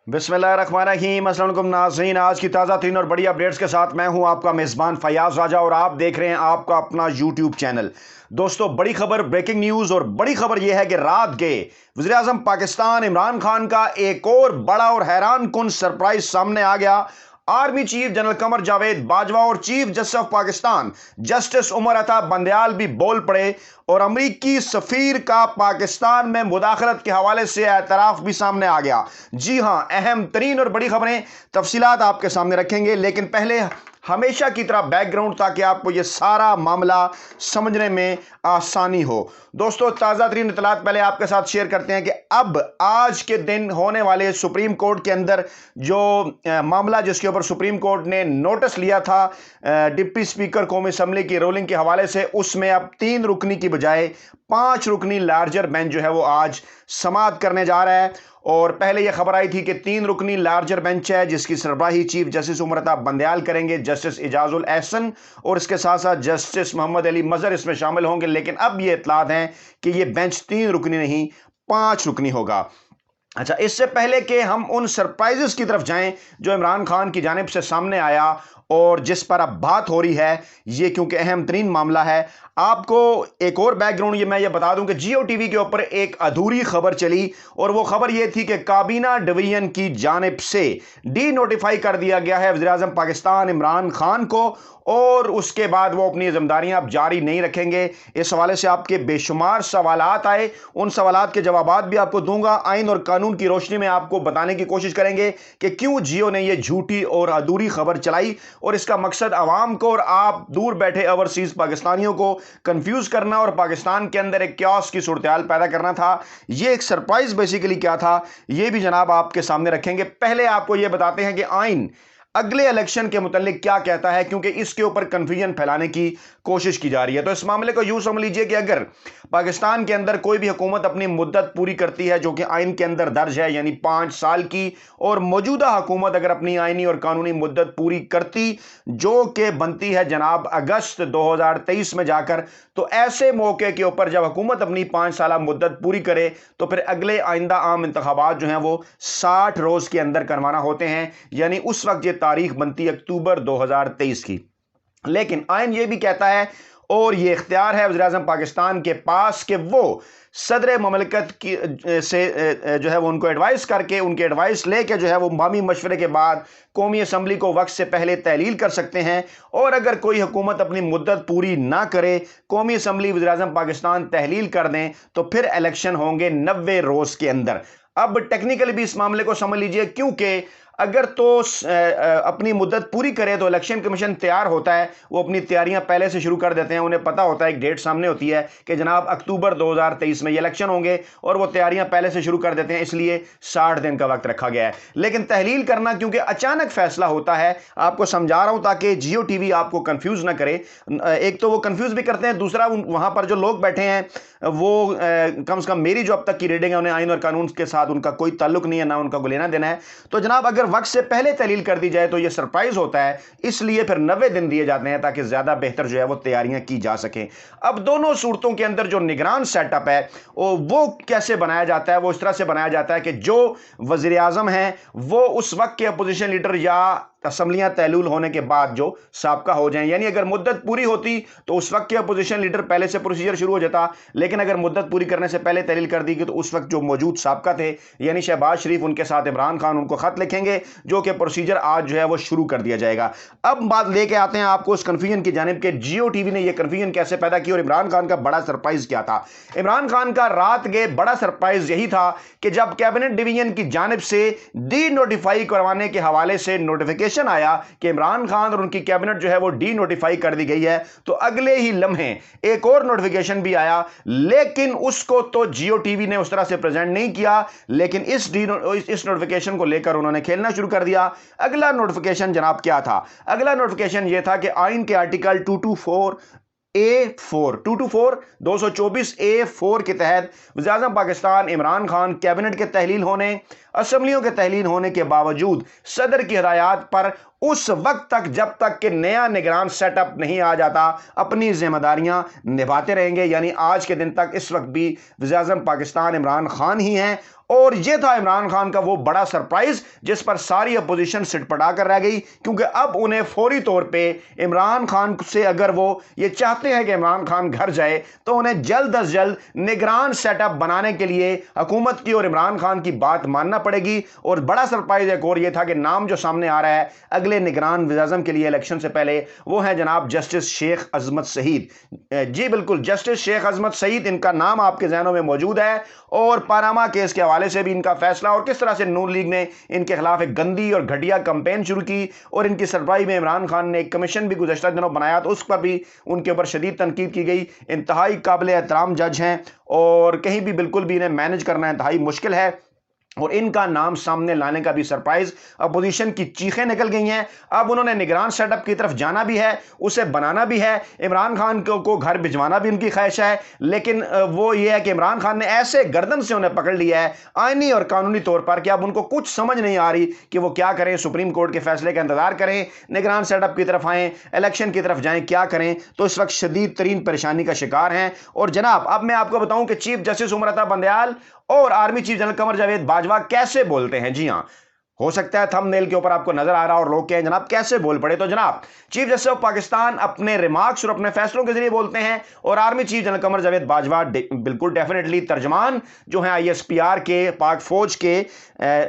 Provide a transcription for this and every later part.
बिस्मिल्लाहिर्रहमानिर्रहीम। अस्सलाम वालेकुम नाज़रीन, आज की ताज़ा तरीन और बड़ी अपडेट्स के साथ मैं हूं आपका मेज़बान फयाज राजा और आप देख रहे हैं आपका अपना यूट्यूब चैनल। दोस्तों, बड़ी खबर, ब्रेकिंग न्यूज़ और बड़ी खबर यह है कि रात के वज़ीर आज़म पाकिस्तान इमरान खान का एक और बड़ा और हैरान कुन सरप्राइज सामने आ गया। Army chief general Qamar Javed Bajwa और chief justice of Pakistan justice Umar Ata Bandial भी बोल पड़े और अमरीकी सफीर का पाकिस्तान में मुदाखलत के हवाले से एतराफ़ भी सामने आ गया। जी हां, अहम तरीन और बड़ी खबरें, तफसीलात आपके सामने रखेंगे, लेकिन पहले हमेशा की तरह बैकग्राउंड ताकि आपको यह सारा मामला समझने में आसानी हो। दोस्तों, ताज़ा तरीन इतलात पहले आपके साथ शेयर करते हैं कि अब आज के दिन होने वाले सुप्रीम कोर्ट के अंदर जो मामला जिसके ऊपर सुप्रीम कोर्ट ने नोटिस लिया था डिप्टी स्पीकर कौमी असम्बली की रोलिंग के हवाले से, उसमें अब 3 रुकनी की बजाय 5 रुकनी लार्जर बेंच जो है वो आज समाअत करने जा रहा है। और पहले यह खबर आई थी कि 3 रुकनी लार्जर बेंच है जिसकी सरबराही चीफ जस्टिस उमर अता बंदयाल करेंगे, जस्टिस इजाजुल एहसन और इसके साथ साथ जस्टिस मोहम्मद अली मजहर इसमें शामिल होंगे। लेकिन अब यह इतलात हैं कि यह बेंच 3 रुकनी नहीं 5 रुकनी होगा। अच्छा, इससे पहले कि हम उन सरप्राइजेस की तरफ जाएं जो इमरान खान की जानिब से सामने आया और जिस पर अब बात हो रही है, ये क्योंकि अहम तरीन मामला है, आपको एक और बैकग्राउंड मैं ये बता दूं कि जियो टीवी के ऊपर एक अधूरी खबर चली और वो खबर ये थी कि काबीना डिवीजन की जानिब से डी नोटिफाई कर दिया गया है वज़ीर आज़म पाकिस्तान इमरान खान को और उसके बाद वो अपनी जिम्मेदारियां अब जारी नहीं रखेंगे। इस हवाले से आपके बेशुमार सवालात आए, उन सवालात के जवाबात भी आपको दूंगा। आइन और कानून की रोशनी में आपको बताने की कोशिश करेंगे कि क्यों जियो ने यह झूठी और अधूरी खबर चलाई और इसका मकसद आवाम को और आप दूर बैठे ओवरसीज पाकिस्तानियों को कंफ्यूज करना और पाकिस्तान के अंदर एक क्यास की सूरत पैदा करना था। यह एक सरप्राइज बेसिकली क्या था, यह भी जनाब आपके सामने रखेंगे। पहले आपको यह बताते हैं कि आइन अगले इलेक्शन के मुतालिक क्या कहता है, क्योंकि इसके ऊपर कंफ्यूजन फैलाने की कोशिश की जा रही है। तो इस मामले को यूं समझ लीजिए कि अगर पाकिस्तान के अंदर कोई भी हुकूमत अपनी मुद्दत पूरी करती है जो कि आइन के अंदर दर्ज है, यानी 5 साल की, और मौजूदा हुकूमत अगर अपनी आइनी और कानूनी मुद्दत पूरी करती जो कि बनती है जनाब अगस्त 2023 में जाकर, तो ऐसे मौके के ऊपर जब हुकूमत अपनी 5 साल मुद्दत पूरी करे तो फिर अगले आइंदा आम इंतखाबात जो हैं वो 60 रोज के अंदर करवाना होते हैं, यानी उस वक्त ये तारीख बनती है अक्टूबर 2023 की। लेकिन आइन ये भी कहता है और ये इख्तियार है वज़ीर आज़म पाकिस्तान के पास कि वो सदर ममलकत की से जो है वो उनको एडवाइस करके, उनके एडवाइस लेके जो है वो बामी मशवरे के बाद कौमी असम्बली को वक्त से पहले तहलील कर सकते हैं। और अगर कोई हुकूमत अपनी मुद्दत पूरी ना करे, कौमी असम्बली वज़ीर आज़म पाकिस्तान तहलील कर दें, तो फिर इलेक्शन होंगे 90 रोज के अंदर। अब टेक्निकली भी इस मामले को समझ लीजिए, क्योंकि अगर तो अपनी मुद्दत पूरी करे तो इलेक्शन कमीशन तैयार होता है, वो अपनी तैयारियां पहले से शुरू कर देते हैं, उन्हें पता होता है, एक डेट सामने होती है कि जनाब अक्टूबर 2023 में ये इलेक्शन होंगे और वो तैयारियां पहले से शुरू कर देते हैं, इसलिए 60 दिन का वक्त रखा गया है। लेकिन तहलील करना क्योंकि अचानक फैसला होता है, आपको समझा रहा हूं ताकि जियो टीवी आपको कंफ्यूज ना करे। एक तो वो कंफ्यूज भी करते हैं, दूसरा वहां पर जो लोग बैठे हैं वो कम से कम मेरी जो अब तक की रीडिंग है, उन्हें आइन और कानून के साथ उनका कोई ताल्लुक नहीं है, ना उनका लेना देना है। तो जनाब अगर वक्त से पहले तहलील कर दी जाए तो यह सरप्राइज होता है, इसलिए फिर 90 दिन दिए जाते हैं ताकि ज्यादा बेहतर जो है वो तैयारियां की जा सकें। अब दोनों सूरतों के अंदर जो निगरान सेटअप है वो कैसे बनाया जाता है, वो इस तरह से बनाया जाता है कि जो वजीर आजम है वो उस वक्त के अपोजिशन लीडर या असम्बलियां तहलील होने के बाद जो साबका हो जाएं, यानी अगर मुद्दत पूरी होती तो उस वक्त के अपोजिशन लीडर पहले से प्रोसीजर शुरू हो जाता, लेकिन अगर मुद्दत पूरी करने से पहले तहलील कर दी गई तो उस वक्त जो मौजूद साबका थे यानी शहबाज शरीफ, उनके साथ इमरान खान, उनको खत लिखेंगे जो कि प्रोसीजर आज जो है वो शुरू कर दिया जाएगा। अब बात लेके आते हैं आपको उस कंफ्यूजन की जानिब के जियो टीवी ने यह कंफ्यूजन कैसे पैदा की और इमरान खान का बड़ा सरप्राइज क्या था। इमरान खान का रात के बड़ा सरप्राइज यही था कि जब कैबिनेट डिवीजन की जानिब से डी नोटिफाई करवाने के हवाले से नोटिफिकेशन आया कि इमरान खान और उनकी कैबिनेट जो है वो डी नोटिफाई कर दी गई है, तो अगले ही लम्हे एक और नोटिफिकेशन भी आया, लेकिन उसको तो जियो टीवी ने उस तरह से प्रेजेंट नहीं किया, लेकिन इस नोटिफिकेशन को लेकर उन्होंने खेलना शुरू कर दिया। अगला नोटिफिकेशन जनाब क्या था? अगला नोटिफिकेशन यह था कि आइन के आर्टिकल 224A4 के तहत वज़ीर आज़म पाकिस्तान इमरान खान कैबिनेट के तहलील होने, असम्बलियों के तहलील होने के बावजूद सदर की हिदायत पर اس وقت تک جب تک کہ نیا نگران سیٹ اپ نہیں آ جاتا اپنی ذمہ داریاں نبھاتے رہیں گے. یعنی آج کے دن تک اس وقت بھی وزیر اعظم پاکستان عمران خان ہی ہیں. اور یہ تھا عمران خان کا وہ بڑا سرپرائز جس پر ساری اپوزیشن سٹ پٹا کر رہ گئی, کیونکہ اب انہیں فوری طور پہ عمران خان سے اگر وہ یہ چاہتے ہیں کہ عمران خان گھر جائے تو انہیں جلد از جلد نگران سیٹ اپ بنانے کے لیے حکومت کی اور عمران خان کی بات ماننا پڑے گی. اور بڑا سرپرائز ایک اور یہ تھا کہ نام جو سامنے آ رہا ہے اگلے نگران وزیر اعظم کے لیے الیکشن سے پہلے وہ ہیں جناب جسٹس شیخ عظمت سعید. جی بالکل, جسٹس شیخ عظمت سعید ان کا نام آپ کے ذہنوں میں موجود ہے, اور پاناما کیس کے حوالے سے بھی ان کا فیصلہ اور کس طرح سے نون لیگ نے ان کے خلاف ایک گندی اور گھٹیا کمپین شروع کی اور ان کی سربراہی میں عمران خان نے ایک کمیشن بھی گزشتہ دنوں بنایا تو اس پر بھی ان کے اوپر شدید تنقید کی گئی. انتہائی قابل احترام جج ہیں اور کہیں بھی بالکل بھی انہیں مینج کرنا انتہائی مشکل ہے, اور ان کا نام سامنے لانے کا بھی سرپرائز اپوزیشن کی چیخیں نکل گئی ہیں. اب انہوں نے نگران سیٹ اپ کی طرف جانا بھی ہے, اسے بنانا بھی ہے, عمران خان کو گھر بھجوانا بھی ان کی خواہش ہے, لیکن وہ یہ ہے کہ عمران خان نے ایسے گردن سے انہیں پکڑ لیا ہے آئینی اور قانونی طور پر کہ اب ان کو کچھ سمجھ نہیں آ رہی کہ وہ کیا کریں. سپریم کورٹ کے فیصلے کا انتظار کریں, نگران سیٹ اپ کی طرف آئیں, الیکشن کی طرف جائیں, کیا کریں, تو اس وقت شدید ترین پریشانی کا شکار ہیں. اور جناب اب میں آپ کو بتاؤں کہ چیف جسٹس عمر عطا بندیال اور army chief general Qamar Javed Bajwa کیسے بولتے ہیں. جی ہاں, ہو سکتا ہے تھم نیل کے اوپر آپ کو نظر آ رہا اور لوگ کہیں جناب کیسے بول پڑے. تو جناب چیف جسٹس آف پاکستان اپنے ریمارکس اور اپنے فیصلوں کے ذریعے بولتے ہیں, اور army chief general Qamar Javed Bajwa بالکل ڈیفینیٹلی ترجمان جو ہیں آئی ایس پی آر کے, پاک فوج کے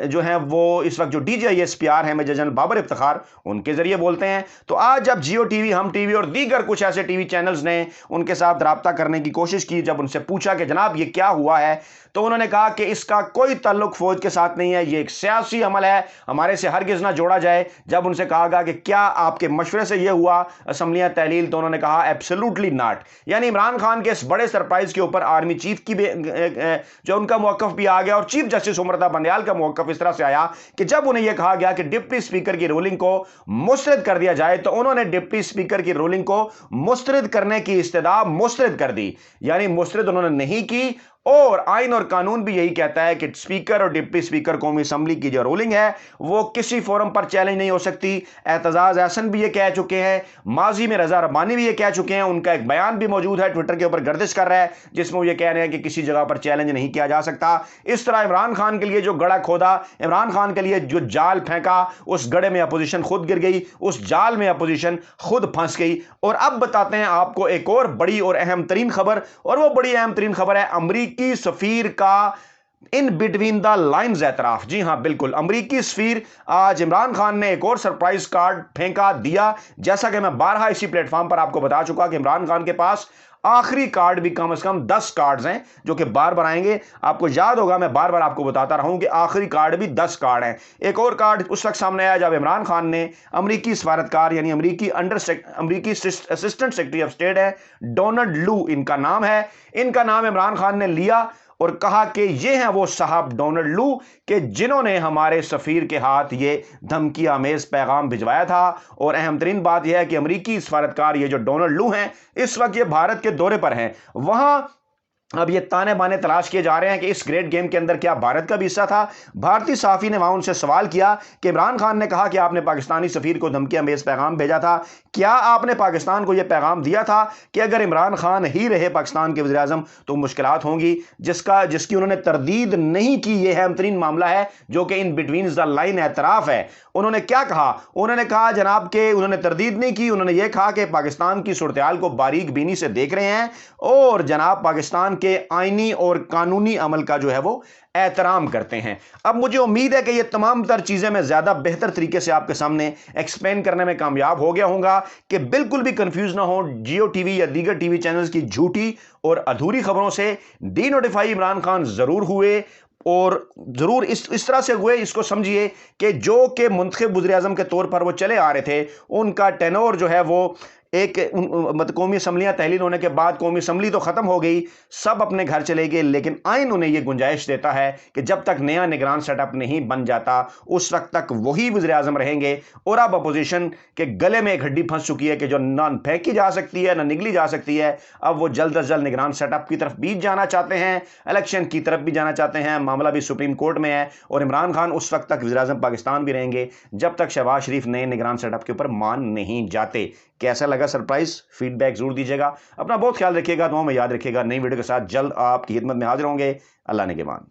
جو ہیں وہ اس وقت جو D G I S P R ہیں میجر جنرل بابر افتخار, ان کے ذریعے بولتے ہیں. تو آج جب جیو ٹی وی, ہم ٹی وی اور دیگر کچھ ایسے ٹی وی چینلز نے ان کے ساتھ رابطہ کرنے کی کوشش کی, جب ان سے پوچھا کہ جناب یہ کیا ہوا ہے, تو انہوں نے کہا کہ اس کا کوئی تعلق فوج کے ساتھ نہیں ہے, یہ ایک سیاسی عمل ہے, ہمارے سے ہرگز نہ جوڑا جائے. جب ان سے کہا گیا کہ کیا آپ کے مشورے سے یہ ہوا اسمبلیاں تحلیل, تو انہوں نے کہا ایبسولوٹلی ناٹ. یعنی عمران خان کے اس بڑے سرپرائز کے اوپر آرمی چیف کی جو ان کا موقف بھی آ گیا, اور چیف جسٹس عمر عطا بندیال کا موقف اس طرح سے آیا کہ جب انہیں یہ کہا گیا کہ ڈپٹی اسپیکر کی رولنگ کو مسترد کر دیا جائے تو انہوں نے ڈپٹی اسپیکر کی رولنگ کو مسترد کرنے کی استدعا مسترد کر دی. یعنی مسترد انہوں نے نہیں کی, اور آئین اور قانون بھی یہی کہتا ہے کہ اسپیکر اور ڈپٹی اسپیکر قومی اسمبلی کی جو رولنگ ہے وہ کسی فورم پر چیلنج نہیں ہو سکتی. اعتزاز احسن بھی یہ کہہ چکے ہیں, ماضی میں رضا ربانی بھی یہ کہہ چکے ہیں, ان کا ایک بیان بھی موجود ہے ٹویٹر کے اوپر گردش کر رہا ہے جس میں وہ یہ کہہ رہے ہیں کہ کسی جگہ پر چیلنج نہیں کیا جا سکتا. اس طرح عمران خان کے لیے جو گڑھا کھودا, عمران خان کے لیے جو جال پھینکا, اس گڑھے میں اپوزیشن خود گر گئی, اس جال میں اپوزیشن خود پھنس گئی. اور اب بتاتے ہیں آپ کو ایک اور بڑی اور اہم ترین خبر, اور وہ بڑی اہم ترین خبر ہے امریکی سفیر کا ان بٹوین دا لائنز اعتراف. جی ہاں بالکل, امریکی سفیر آج عمران خان نے ایک اور سرپرائز کارڈ پھینکا دیا. جیسا کہ میں بارہا اسی پلیٹ فارم پر آپ کو بتا چکا کہ عمران خان کے پاس آخری کارڈ بھی کم از کم 10 کارڈز ہیں جو کہ بار بار آئیں گے. آپ کو یاد ہوگا میں بار بار آپ کو بتاتا رہا ہوں کہ آخری کارڈ بھی 10 کارڈ ہیں. ایک اور کارڈ اس وقت سامنے آیا جب عمران خان نے امریکی سفارتکار یعنی امریکی اسسٹنٹ سیکرٹری آف اسٹیٹ ہے ڈونلڈ لو, ان کا نام ہے, ان کا نام عمران خان نے لیا اور کہا کہ یہ ہیں وہ صاحب ڈونلڈ لو کہ جنہوں نے ہمارے سفیر کے ہاتھ یہ دھمکی آمیز پیغام بھجوایا تھا. اور اہم ترین بات یہ ہے کہ امریکی سفارتکار یہ جو ڈونلڈ لو ہیں اس وقت یہ بھارت کے دورے پر ہیں. وہاں اب یہ تانے بانے تلاش کیے جا رہے ہیں کہ اس گریٹ گیم کے اندر کیا بھارت کا بھی حصہ تھا. بھارتی صحافی نے وہاں ان سے سوال کیا کہ عمران خان نے کہا کہ آپ نے پاکستانی سفیر کو دھمکی امیز پیغام بھیجا تھا, کیا آپ نے پاکستان کو یہ پیغام دیا تھا کہ اگر عمران خان ہی رہے پاکستان کے وزیر اعظم تو مشکلات ہوں گی, جس کی انہوں نے تردید نہیں کی. یہ اہم ترین معاملہ ہے جو کہ ان بٹوین دا لائن اعتراف ہے. انہوں نے کیا کہا, انہوں نے کہا جناب کہ انہوں نے تردید نہیں کی, انہوں نے یہ کہا کہ پاکستان کی صورتحال کو باریک بینی سے دیکھ رہے ہیں اور جناب پاکستان کے آئینی اور قانونی عمل کا جو ہے وہ احترام کرتے ہیں. اب مجھے امید ہے کہ یہ تمام تر چیزیں میں زیادہ بہتر طریقے سے آپ کے سامنے ایکسپلین کرنے میں کامیاب ہو گیا ہوں گا کہ بالکل بھی کنفیوز نہ ہو جیو ٹی وی یا دیگر ٹی وی چینلز کی جھوٹی اور ادھوری خبروں سے. ڈی نوٹیفائی عمران خان ضرور ہوئے, اور ضرور اس طرح سے ہوئے, اس کو سمجھیے کہ جو کہ منتخب وزیر اعظم کے طور پر وہ چلے آ رہے تھے ان کا ٹینور جو ہے وہ ایک मतलब कौमी असम्बलियाँ तहलील होने के बाद कौमी असम्बली तो ख़त्म हो गई, सब अपने घर चले गए, लेकिन आइन उन्हें यह गुंजाइश देता है कि जब तक नया निगरान सेटअप नहीं बन जाता उस वक्त तक वही वज़ीर आज़म रहेंगे। और अब अपोजिशन के गले में एक हड्डी फंस चुकी है कि जो ना फेंकी जा सकती है ना निगली जा सकती है। अब वो जल्द अज जल्द निगरान सेटअप की तरफ भी जाना चाहते हैं, इलेक्शन की तरफ भी जाना चाहते हैं। मामला भी सुप्रीम कोर्ट में है और इमरान खान उस वक्त तक वज़ीर आज़म पाकिस्तान भी रहेंगे जब तक शहबाज शरीफ नए निगरान सेटअप के ऊपर मान नहीं जाते। कैसा लगा सरप्राइज? फीडबैक जरूर दीजिएगा। अपना बहुत ख्याल रखिएगा, दुआ में याद रखिएगा। नई वीडियो के साथ जल्द आपकी खिदमत में हाजिर होंगे। अल्लाह ने के मान।